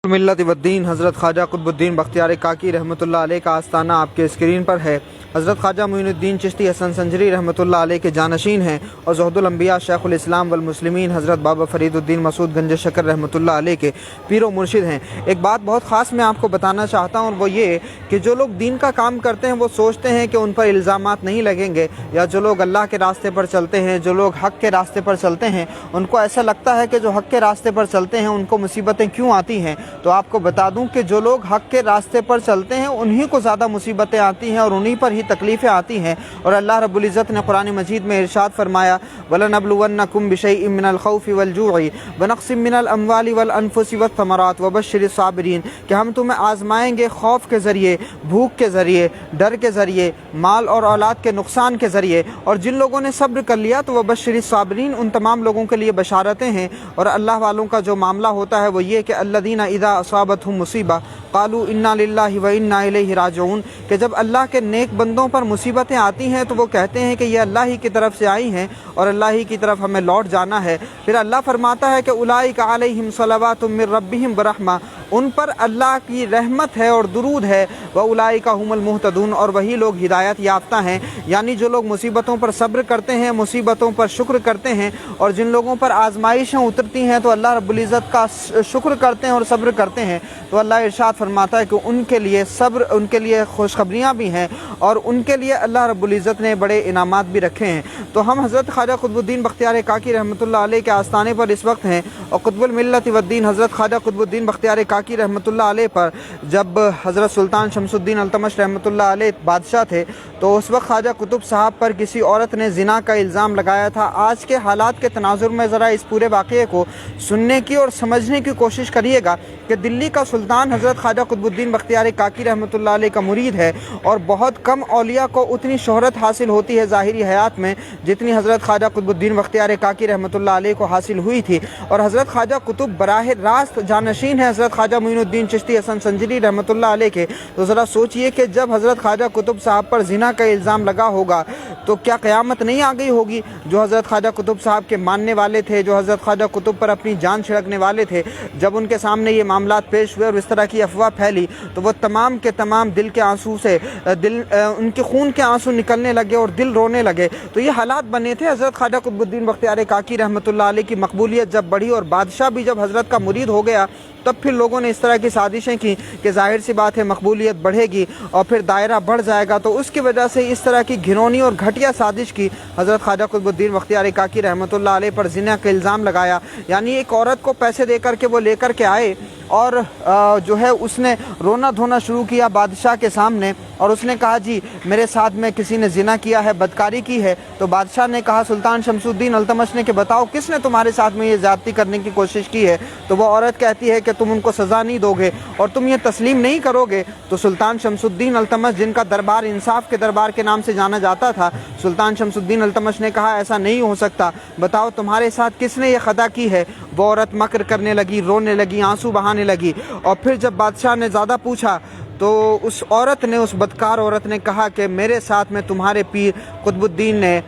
ملت والدین حضرت خواجہ قطب الدین بختیار کاکی رحمۃ اللہ علیہ کا آستانہ آپ کے اسکرین پر ہے۔ حضرت خواجہ معین الدین چشتی حسن سنجری رحمۃ اللہ علیہ کے جانشین ہیں اور زہد الانبیاء شیخ الاسلام والمسلمین حضرت بابا فرید الدین مسعود گنج شکر رحمۃ اللہ علیہ کے پیر و مرشد ہیں۔ ایک بات بہت خاص میں آپ کو بتانا چاہتا ہوں، اور وہ یہ کہ جو لوگ دین کا کام کرتے ہیں وہ سوچتے ہیں کہ ان پر الزامات نہیں لگیں گے، یا جو لوگ اللہ کے راستے پر چلتے ہیں، جو لوگ حق کے راستے پر چلتے ہیں، ان کو ایسا لگتا ہے کہ جو حق کے راستے پر چلتے ہیں ان کو مصیبتیں کیوں آتی ہیں۔ تو آپ کو بتا دوں کہ جو لوگ حق کے راستے پر چلتے ہیں انہی کو زیادہ مصیبتیں آتی ہیں اور انہی پر ہی تکلیفیں آتی ہیں۔ اور اللہ رب العزت نے قرآن مجید میں ارشاد فرمایا، وَلَنَبْلُوَنَّكُمْ بِشَيْءٍ مِّنَ الْخَوْفِ وَالْجُوعِ وَنَقْصٍ مِّنَ الْأَمْوَالِ وَالْأَنفُسِ وَالثَّمَرَاتِ وَبَشِّرِ الصَّابِرِينَ کہ ہم تمہیں آزمائیں گے خوف کے ذریعے، بھوک کے ذریعے، ڈر کے ذریعے، مال اور اولاد کے نقصان کے ذریعے، اور جن لوگوں نے صبر کر لیا تو وَبَشِّرِ الصَّابِرِينَ ان تمام لوگوں کے لیے بشارتیں ہیں۔ اور اللہ والوں کا جو معاملہ ہوتا ہے وہ یہ کہ الذین اذا اصابتهم مصیبہ قالوا انا للہ وانا الیہ راجعون کہ جب اللہ کے نیک بندوں پر مصیبتیں آتی ہیں تو وہ کہتے ہیں کہ یہ اللہ ہی کی طرف سے آئی ہیں اور اللہ ہی کی طرف ہمیں لوٹ جانا ہے۔ پھر اللہ فرماتا ہے کہ اولئک علیہم صلوات من ربہم برحمہ ان پر اللہ کی رحمت ہے اور درود ہے، واولئک هم المہتدون اور وہی لوگ ہدایت یافتہ ہیں۔ یعنی جو لوگ مصیبتوں پر صبر کرتے ہیں، مصیبتوں پر شکر کرتے ہیں، اور جن لوگوں پر آزمائشیں اترتی ہیں تو اللہ رب العزت کا شکر کرتے ہیں اور صبر کرتے ہیں، تو اللہ ارشاد فرماتا ہے کہ ان کے لیے صبر، ان کے لیے خوشخبریاں بھی ہیں اور ان کے لیے اللہ رب العزت نے بڑے انعامات بھی رکھے ہیں۔ تو ہم حضرت خواجہ قطب الدین بختیار کاکی رحمۃ اللہ علیہ کے آستانے پر اس وقت ہیں، اور قطب الملت والدین حضرت خواجہ قطب الدین بختیار کاکی رحمۃ اللہ علیہ پر جب حضرت سلطان شمس الدین التمش رحمۃ اللہ علیہ بادشاہ تھے تو اس وقت خواجہ قطب صاحب پر کسی عورت نے زنا کا الزام لگایا تھا۔ آج کے حالات کے تناظر میں ذرا اس پورے واقعے کو سننے کی اور سمجھنے کی کوشش کریے گا کہ دلی کا سلطان حضرت خواجہ قطب الدین بختیار کاکی رحمۃ اللہ علیہ کا مرید ہے، اور بہت کم اولیاء کو اتنی شہرت حاصل ہوتی ہے ظاہری حیات میں جتنی حضرت خواجہ قطب الدین بختیار کاکی رحمۃ اللہ علیہ کو حاصل ہوئی تھی۔ اور حضرت خواجہ قطب براہ راست جانشین ہے حضرت خواجہ معین الدین چشتی حسن سنجری رحمۃ اللہ علیہ کے۔ تو ذرا سوچئے کہ جب حضرت خواجہ قطب صاحب پر زنا کا الزام لگا ہوگا تو کیا قیامت نہیں آ گئی ہوگی؟ جو حضرت خواجہ قطب صاحب کے ماننے والے تھے، جو حضرت خواجہ قطب پر اپنی جان چھڑکنے والے تھے، جب ان کے سامنے یہ معاملات پیش ہوئے اور اس طرح کی افواہ پھیلی تو وہ تمام کے تمام دل کے آنسو سے ان کے خون کے آنسو نکلنے لگے اور دل رونے لگے۔ تو یہ حالات بنے تھے۔ حضرت خواجہ قطب الدین بختیار کاکی رحمۃ اللہ علیہ کی مقبولیت جب بڑھی اور بادشاہ بھی جب حضرت کا مرید ہو گیا تب پھر لوگوں نے اس طرح کی سازشیں کی کہ ظاہر سی بات ہے مقبولیت بڑھے گی اور پھر دائرہ بڑھ جائے گا، تو اس کی وجہ سے اس طرح کی گھنونی اور گھٹیا سازش کی حضرت خواجہ قطب الدین بختیار کاکی رحمۃ اللہ علیہ پر زنا کا الزام لگایا۔ یعنی ایک عورت کو پیسے دے کر کے وہ لے کر کے آئے اور جو ہے اس نے رونا دھونا شروع کیا بادشاہ کے سامنے، اور اس نے کہا جی میرے ساتھ میں کسی نے زنا کیا ہے، بدکاری کی ہے۔ تو بادشاہ نے کہا سلطان شمس الدین التمش نے کہ بتاؤ کس نے تمہارے ساتھ میں یہ زیادتی کرنے کی کوشش کی ہے؟ تو وہ عورت کہتی ہے کہ تم ان کو سزا نہیں دو گے اور تم یہ تسلیم نہیں کرو گے۔ تو سلطان شمس الدین التمش جن کا دربار انصاف کے دربار کے نام سے جانا جاتا تھا، سلطان شمس الدین التمش نے کہا ایسا نہیں ہو سکتا، بتاؤ تمہارے ساتھ کس نے یہ خطا کی ہے؟ وہ عورت مکر کرنے لگی، رونے لگی، آنسو بہانے لگی، اور پھر جب بادشاہ نے زیادہ پوچھا تو اس عورت نے، اس بدکار عورت نے کہا کہ میرے ساتھ میں تمہارے پیر قطب الدین نے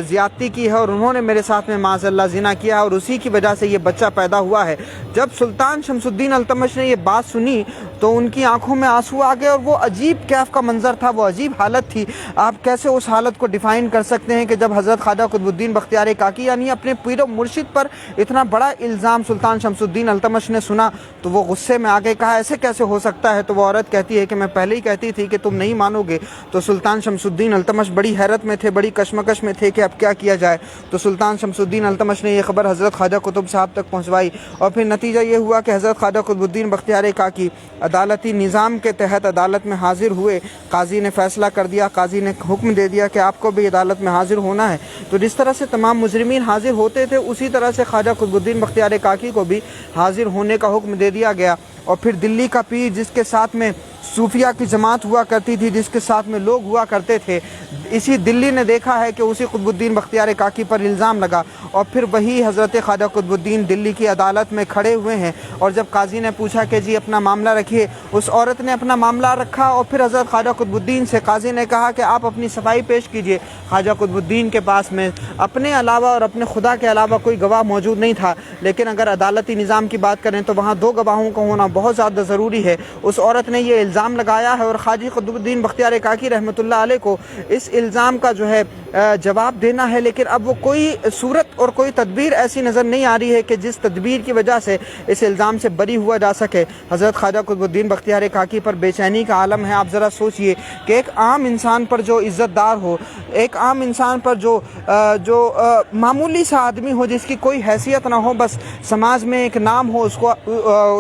زیادتی کی ہے اور انہوں نے میرے ساتھ میں معاذ اللہ زنا کیا ہے اور اسی کی وجہ سے یہ بچہ پیدا ہوا ہے۔ جب سلطان شمس الدین التمش نے یہ بات سنی تو ان کی آنکھوں میں آنسو آ گئے، اور وہ عجیب کیف کا منظر تھا، وہ عجیب حالت تھی۔ آپ کیسے اس حالت کو ڈیفائن کر سکتے ہیں کہ جب حضرت خواجہ قطب الدین بختیار کاکی یعنی اپنے پیر و مرشد پر اتنا بڑا الزام سلطان شمس الدین التمش نے سنا تو وہ غصے میں آگے کہا ایسے کیسے ہو سکتا ہے؟ تو وہ عورت کہتی ہے کہ میں پہلے ہی کہتی تھی کہ تم نہیں مانو گے۔ تو سلطان شمس الدین التمش بڑی حیرت میں تھے، بڑی کشمکش میں تھے کہ اب کیا کیا جائے۔ تو سلطان شمس الدین التمش نے یہ خبر حضرت خواجہ قطب صاحب تک پہنچوائی، اور پھر نتیجہ یہ ہوا کہ حضرت خواجہ قطب الدین بختیار کاکی عدالتی نظام کے تحت عدالت میں حاضر ہوئے۔ قاضی نے فیصلہ کر دیا، قاضی نے حکم دے دیا کہ آپ کو بھی عدالت میں حاضر ہونا ہے۔ تو جس طرح سے تمام مجرمین حاضر ہوتے تھے اسی طرح سے خواجہ قطب الدین بختیار کاکی کو بھی حاضر ہونے کا حکم دے دیا گیا۔ اور پھر دلی کا پیر جس کے ساتھ میں صوفیہ کی جماعت ہوا کرتی تھی، جس کے ساتھ میں لوگ ہوا کرتے تھے، इसी दिल्ली ने देखा है कि उसी कुतुबुद्दीन बख्तियार काकी पर इल्ज़ाम लगा और फिर वही हज़रत ख्वाजा कुतुबुद्दीन दिल्ली की अदालत में खड़े हुए हैं और जब काजी ने पूछा कि जी अपना मामला रखिए, उस औरत ने अपना मामला रखा और फिर हज़रत ख्वाजा कुतुबुद्दीन से काजी ने कहा कि आप अपनी सफाई पेश कीजिए। ख्वाजा कुतुबुद्दीन के पास में अपने अलावा और अपने खुदा के अलावा कोई गवाह मौजूद नहीं था, लेकिन अगर अदालती निज़ाम की बात करें तो वहाँ 2 गवाहों का होना बहुत ज़्यादा ज़रूरी है। उस औरत ने ये इल्ज़ाम लगाया है और ख्वाजा कुतुबुद्दीन बख्तियार काकी रहमतुल्लाह अलैह को इस इल्ज़ाम का जो है जवाब देना है, लेकिन अब वो कोई सूरत और कोई तदबीर ऐसी नज़र नहीं आ रही है कि जिस तदबीर की वजह से इस इल्ज़ाम से बरी हुआ जा सके। हज़रत ख्वाजा कुतुबुद्दीन बख्तियार काकी पर बेचैनी का आलम है। आप ज़रा सोचिए कि एक आम इंसान पर जो इज़्ज़तदार हो, एक आम इंसान पर जो मामूली सा आदमी हो, जिसकी कोई हैसियत ना हो, बस समाज में एक नाम हो उसको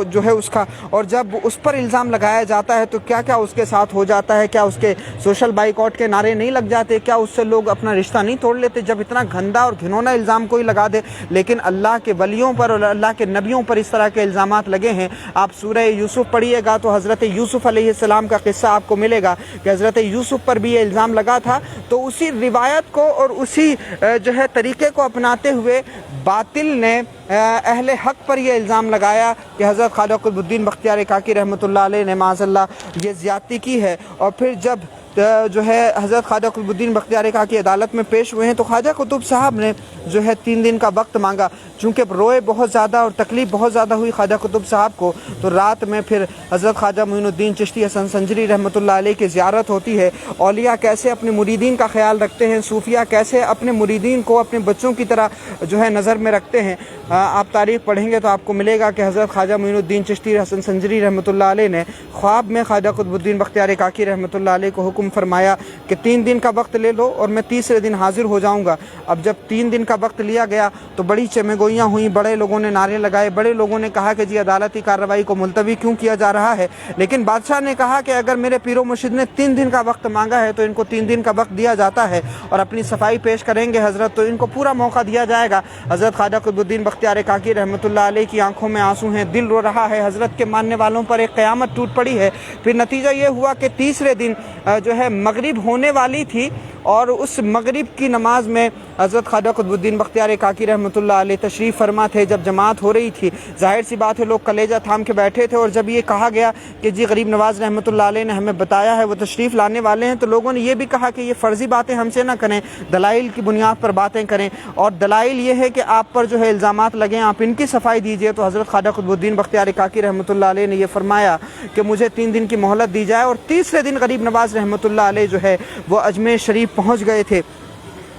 जो है उसका, और जब उस पर इल्ज़ाम लगाया जाता है तो क्या क्या उसके साथ हो जाता है। क्या उसके सोशल बाइकआउट के नारे नहीं लग जाते? क्या उससे लोग अपना रिश्ता नहीं तोड़ लेते जब इतना गंदा और घिनौना इल्ज़ाम कोई लगा दे? लेकिन अल्लाह के वलियों पर और अल्लाह के नबियों पर इस तरह के इल्ज़ामात लगे हैं। आप सूरह यूसुफ पढ़िएगा तो हज़रत यूसुफ अलैहिस्सलाम का किस्सा आपको मिलेगा कि हज़रत यूसुफ पर भी ये इल्ज़ाम लगा था। तो उसी रिवायत को और उसी जो है तरीके को अपनाते हुए बातिल ने अहले हक पर यह इल्ज़ाम लगाया कि हज़रत ख्वाजा कुतुबुद्दीन बख्तियार काकी रहमतुल्लाह अलैह ने माज़अल्लाह ये ज़्यादती की है। और फिर जब जो है हज़रत ख्वाजा कुतुबुद्दीन बख्तियार काकी अदालत में पेश हुए हैं तो ख्वाजा कुतुब साहब ने जो है 3 दिन का वक्त मांगा। चूँकि रोए बहुत ज़्यादा और तकलीफ़ बहुत ज़्यादा हुई ख्वाजा कुतुब साहब को, तो रात में फिर हज़रत ख्वाजा मोइनुद्दीन चिश्ती हसन संजरी रहमतुल्लाह अलैह की ज़ियारत होती है। औलिया कैसे अपने मुरीदीन का ख्याल रखते हैं, सूफिया कैसे अपने मुरीदीन को अपने बच्चों की तरह जो है नज़र में रखते हैं। आप तारीख़ पढ़ेंगे तो आपको मिलेगा कि हज़रत ख्वाजा मोइनुद्दीन चिश्ती हसन संजरी रहमतुल्लाह अलैह ने ख्वाब में ख्वाजा कुतुबुद्दीन बख्तियार काकी रहमतुल्लाह अलैह को हुक्म फरमाया कि 3 दिन का वक्त ले लो और मैं तीसरे दिन हाजिर हो जाऊंगा। अब जब 3 दिन का वक्त लिया गया तो बड़ी चमगोइयाँ हुई, बड़े लोगों ने नारे लगाए, बड़े लोगों ने कहा कि जी अदालती कार्रवाई को मुलतवी क्यों किया जा रहा है। लेकिन बादशाह ने कहा कि अगर मेरे पीरो मुर्शिद ने 3 दिन का वक्त मांगा है तो इनको 3 दिन का वक्त दिया जाता है और अपनी सफाई पेश करेंगे हज़रत तो इनको पूरा मौका दिया जाएगा। हज़रत ख्वाजा कुतुबुद्दीन बख्तियार काकी रहमतुल्लाह अलैह की आंखों में आंसू हैं, दिल रो रहा है। हज़रत के मानने वालों पर एक क़यामत टूट पड़ी है। फिर नतीजा ये हुआ कि तीसरे दिन जो है मगरिब होने वाली थी और उस मगरिब की नमाज में हज़रत ख्वाजा कुतुबुद्दीन बख्तियार काकी रहमतुल्लाह अलैह तशरीफ़ फरमा थे। जब जमात हो रही थी, जाहिर सी बात है लोग कलेजा थाम के बैठे थे और जब ये कहा गया कि जी गरीब नवाज़ रहमतुल्लाह अलैह ने हमें बताया है वो तशरीफ़ लाने वाले हैं, तो लोगों ने ये भी कहा कि ये फ़र्ज़ी बातें हमसे ना करें, दलाइल की बुनियाद पर बातें करें और दलाइल ये है कि आप पर जो है इल्ज़ामात लगे, आप इनकी सफाई दीजिए। तो हज़रत ख्वाजा कुतुबुद्दीन बख्तियार काकी रहमतुल्लाह अलैह ने यह फरमाया कि मुझे 3 दिन की मोहलत दी जाए और तीसरे दिन गरीब नवाज़ रहमतुल्लाह अलैह जो है वो अजमेर शरीफ पहुँच गए थे।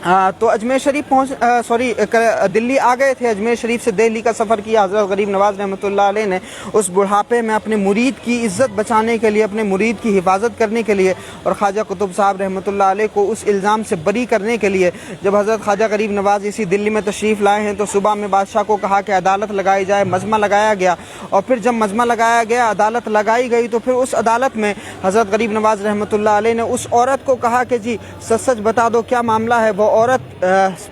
तो अजमेर शरीफ दिल्ली आ गए थे। अजमेर शरीफ से दिल्ली का सफ़र किया हज़रत गरीब नवाज़ रहमतुल्लाह अलैह ने उस बुढ़ापे में अपने मुरीद की इज़्ज़त बचाने के लिए, अपने मुरीद की हिफाजत करने के लिए और ख्वाजा कुतुब साहब रहमतुल्लाह अलैह को उस इल्ज़ाम से बरी करने के लिए जब हज़रत ख्वाजा गरीब नवाज़ इसी दिल्ली में तशरीफ़ लाए हैं तो सुबह में बादशाह को कहा कि अदालत लगाई जाए। मजमा लगाया गया और फिर जब मजमा लगाया गया, अदालत लगाई गई, तो फिर उस अदालत में हज़रत गरीब नवाज़ रहमतुल्लाह अलैह ने उस औरत को कहा कि जी सच सच बता दो क्या मामला है। वो औरत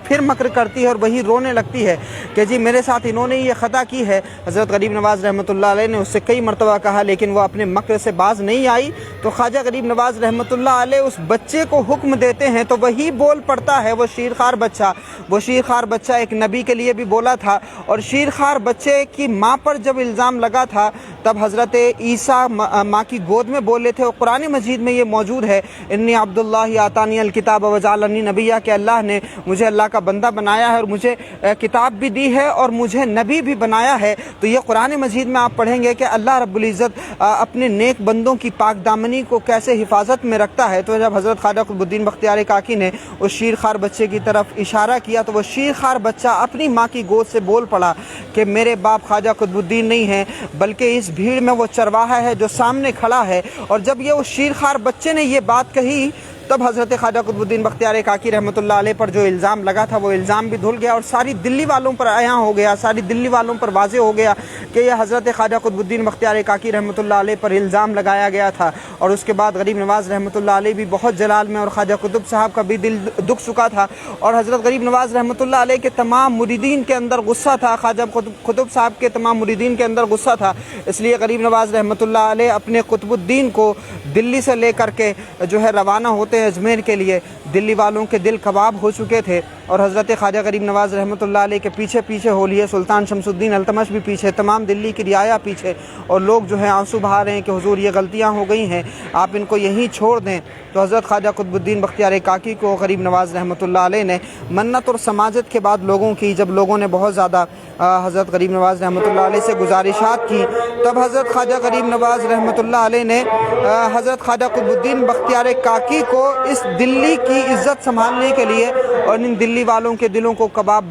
फिर मक्र करती है और वही रोने लगती है कि जी मेरे साथ इन्होंने ये ख़ता की है। हज़रत गरीब नवाज़ रहमतुल्लाह अलैह ने उससे कई मरतबा कहा लेकिन वो अपने मक्र से बाज नहीं आई। तो ख्वाजा गरीब नवाज़ रहमतुल्लाह अलैह उस बच्चे को हुक्म देते हैं तो वही बोल पड़ता है। वो शीरखार बच्चा, वो शीरखार बच्चा एक नबी के लिए भी बोला था और शीरखार बच्चे की माँ पर जब इल्ज़ाम लगा था तब हज़रत ईसा माँ की गोद में बोले थे और कुरान मजीद में ये मौजूद है, इन्नी अब्दुल्लाहि आतानी अल किताब वजालनी नबिया, के अल्लाह ने मुझे अल्लाह का बंदा बनाया है और मुझे किताब भी दी है और मुझे नबी भी बनाया है। तो ये कुरान मजीद में आप पढ़ेंगे कि अल्लाह रब्बुल इज़्ज़त अपने नेक बंदों की पाक दामनी को कैसे हिफाजत में रखता है। तो जब हज़रत ख्वाजा कुतुबुद्दीन बख्तियार काकी ने उस शीरखार बच्चे की तरफ इशारा किया तो वो शीरखार बच्चा अपनी माँ की गोद से बोल पड़ा कि मेरे बाप ख्वाजा कुतुबुद्दीन नहीं है बल्कि इस भीड़ में वो चरवाहा है जो सामने खड़ा है। और जब ये उस शीरखार बच्चे ने ये बात कही तब हज़रत ख्वाजा कुतुबुद्दीन बख्तियार काकी रहमतुल्लाह अलैह पर जो इल्ज़ाम लगा था वो इल्ज़ाम भी धुल गया और सारी दिल्ली वालों पर आया हो गया, सारी दिल्ली वालों पर वाज़े हो गया कि यह हज़रत ख्वाजा कुतुबुद्दीन बख्तियार काकी रहमतुल्लाह अलैह पर इल्ज़ाम लगाया गया था। और उसके बाद गरीब नवाज़ रहमतुल्लाह अलैह भी बहुत जलाल में और ख्वाजा कुतुब साहब का भी दिल दुख चुका था और हज़रत गरीब नवाज़ रहमतुल्लाह अलैह के तमाम मुरीदीन के अंदर गुस्सा था, ख्वाजा कुतुब साहब के तमाम मुरीदीन के अंदर गुस्सा था। इसलिए गरीब नवाज़ रहमतुल्लाह अलैह अपने कुतुबुद्दीन को दिल्ली से लेकर के जो है रवाना होते हैं अजमेर के लिए। दिल्ली वालों के दिल कबाब हो चुके थे और हज़रत ख्वाजा गरीब नवाज़ रहमतुल्लाह अलैह के पीछे पीछे होलिया सुल्तान शमसुद्दीन अल्तमश भी पीछे, तमाम दिल्ली की रियाया पीछे, और लोग जो है आंसू बहा रहे हैं कि हुजूर ये गलतियाँ हो गई हैं, आप इनको यहीं छोड़ दें। तो हज़रत ख्वाजा कुतुबुद्दीन बख्तियार काकी को गरीब नवाज़ रहमतुल्लाह अलैह ने मन्नत और समाजत के बाद लोगों की, जब लोगों ने बहुत ज़्यादा हज़रत गरीब नवाज़ रहमतुल्लाह अलैह से गुजारिशात की, तब हज़रत ख्वाजा गरीब नवाज़ रहमतुल्लाह अलैह ने हज़रत ख्वाजा कुतुबुद्दीन बख्तियार काकी को इस दिल्ली की इज़्ज़त संभालने के लिए और इन दिल्ली वालों के दिलों को कबाब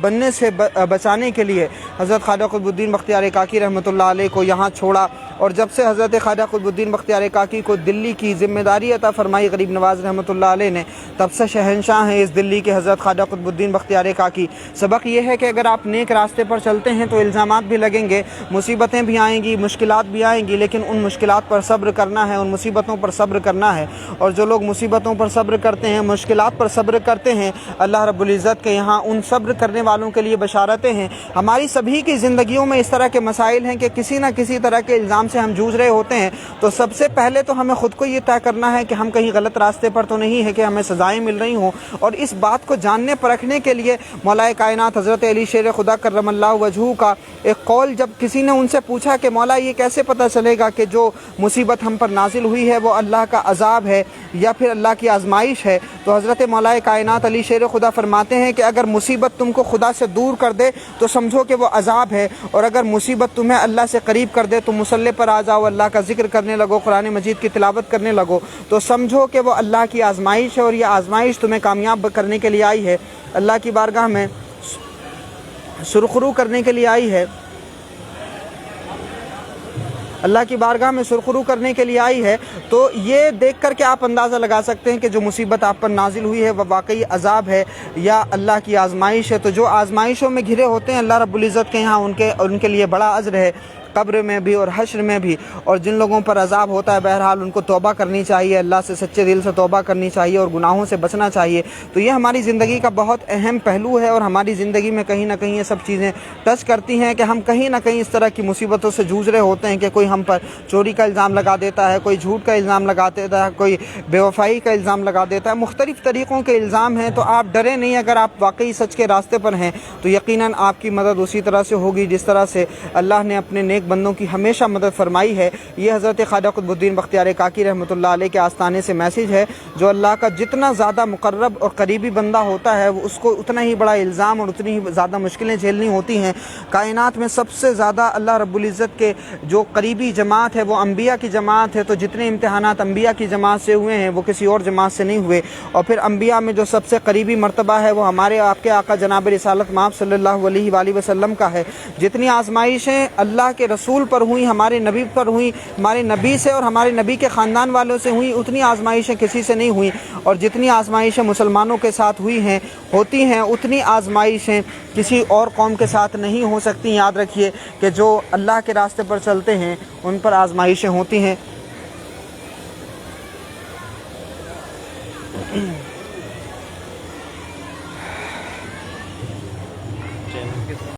बनने से बचाने के लिए हज़रत ख्वाजा कुतुबुद्दीन बख्तियार काकी रहमतुल्लाह अलैह को यहाँ छोड़ा। और जब से हज़रत ख्वाजा कुतुबुद्दीन बख्तियार काकी को दिल्ली की ज़िम्मेदारी अता फरमाई गरीब नवाज़ रहमतुल्लाह अलैह ने, तब से शहंशाह हैं इस दिल्ली के हज़रत ख्वाजा कुतुबुद्दीन बख्तियार काकी। सबक ये है कि अगर आप नेक रास्ते पर चलते हैं तो इल्ज़ामात भी लगेंगे, मुसीबतें भी आएंगी, मुश्किलात भी आएंगी, लेकिन उन मुश्किलात पर सब्र करना है, उन मुसीबतों पर सब्र करना है। और जो लोग मुसीबतों पर सब्र करते हैं, मुश्किलात पर सब्र करते हैं, अल्लाह रब्बुल इज़्ज़त के यहाँ उन सब्र करने वालों के लिए बशारतें हैं। हमारी सभी की ज़िंदगियों में इस तरह के मसाइल हैं कि किसी न किसी तरह के इल्ज़ाम से हम जूझ रहे होते हैं। तो सबसे पहले तो हमें ख़ुद को ये तय करना है कि हम कहीं गलत रास्ते पर तो नहीं है कि हमें सज़ाएँ मिल रही हों। और इस बात को जानने परखने के लिए मौलाए कायनात हज़रत अली शेर खुदा करमल्लाहु वजहू का एक कौल, जब किसी ने उनसे पूछा कि मौला ये कैसे पता चलेगा कि जो मुसीबत हम पर नाजिल हुई है वो अल्लाह का अज़ाब है या फिर अल्लाह की आजमाइश है, तो हज़रत मौलाए कायनात अली शेर खुदा फरमाते हैं कि अगर मुसीबत तुमको खुदा से दूर कर दे तो समझो कि वो अज़ाब है, और अगर मुसीबत तुम्हें अल्लाह से करीब कर दे तो मुसल्ले पर आ जाओ, अल्लाह का जिक्र करने लगो, कुरान मजीद की तिलावत करने लगो, तो समझो कि वो अल्लाह की आजमाइश है और यह आजमाइश तुम्हें कामयाब करने के लिए आई है, अल्लाह की बारगाह में सुरखरू करने के लिए आई है, अल्लाह की बारगाह में सुरखरू करने के लिए आई है। तो ये देख कर के आप अंदाज़ा लगा सकते हैं कि जो मुसीबत आप पर नाजिल हुई है वह वाकई अज़ाब है या अल्लाह की आजमाइश है। तो जो आजमाइशों में घिरे होते हैं, अल्लाह रब्बुल इज़्ज़त के यहाँ उनके लिए बड़ा अज्र है, कब्र में भी और हश्र में भी। और जिन लोगों पर अज़ाब होता है, बहरहाल उनको तौबा करनी चाहिए, अल्लाह से सच्चे दिल से तौबा करनी चाहिए और गुनाहों से बचना चाहिए। तो ये हमारी ज़िंदगी का बहुत अहम पहलू है और हमारी ज़िंदगी में कहीं ना कहीं ये सब चीज़ें टच करती हैं कि हम कहीं ना कहीं इस तरह की मुसीबतों से जूझ रहे होते हैं कि कोई हम पर चोरी का इल्ज़ाम लगा देता है, कोई झूठ का इल्ज़ाम लगा देता है, कोई बेवफाई का इल्ज़ाम लगा देता है, मुख्तलिफ़ तरीक़ों के इल्ज़ाम हैं। तो आप डरें नहीं, अगर आप वाकई सच के रास्ते पर हैं तो यकीनन आपकी मदद उसी तरह से होगी जिस तरह से अल्लाह ने अपने नेक बंदों की हमेशा मदद फरमाई है। ये हज़रत ख्वाजा कुतुबुद्दीन बख्तियार काकी रहमतुल्लाह अलैह के आस्थाने से मैसेज है। जो अल्लाह का जितना ज़्यादा मुकर्रब और करीबी बंदा होता है वो उसको उतना ही बड़ा इल्ज़ाम और उतनी ही ज़्यादा मुश्किलें झेलनी होती हैं। कायनात में सबसे ज़्यादा अल्लाह रब्बुल इज़्ज़त के जो करीबी जमात है वो अम्बिया की जमात है। तो जितने इम्तिहानात अम्बिया की जमात से हुए हैं वो किसी और जमात से नहीं हुए। और फिर अम्बिया में जो सबसे करीबी मर्तबा है वो हमारे आपके आका जनाब रिसालत माब सल्लल्लाहु अलैहि वसल्लम का है। जितनी आजमाइशें अल्लाह के रसूल पर हुई, हमारे नबी पर हुई, हमारे नबी से और हमारे नबी के ख़ानदान वालों से हुई, उतनी आजमाइशें किसी से नहीं हुई। और जितनी आजमाइशें मुसलमानों के साथ हुई हैं होती हैं, उतनी आजमाइशें किसी और कौम के साथ नहीं हो सकती। याद रखिए कि जो अल्लाह के रास्ते पर चलते हैं उन पर आजमाइशें होती हैं।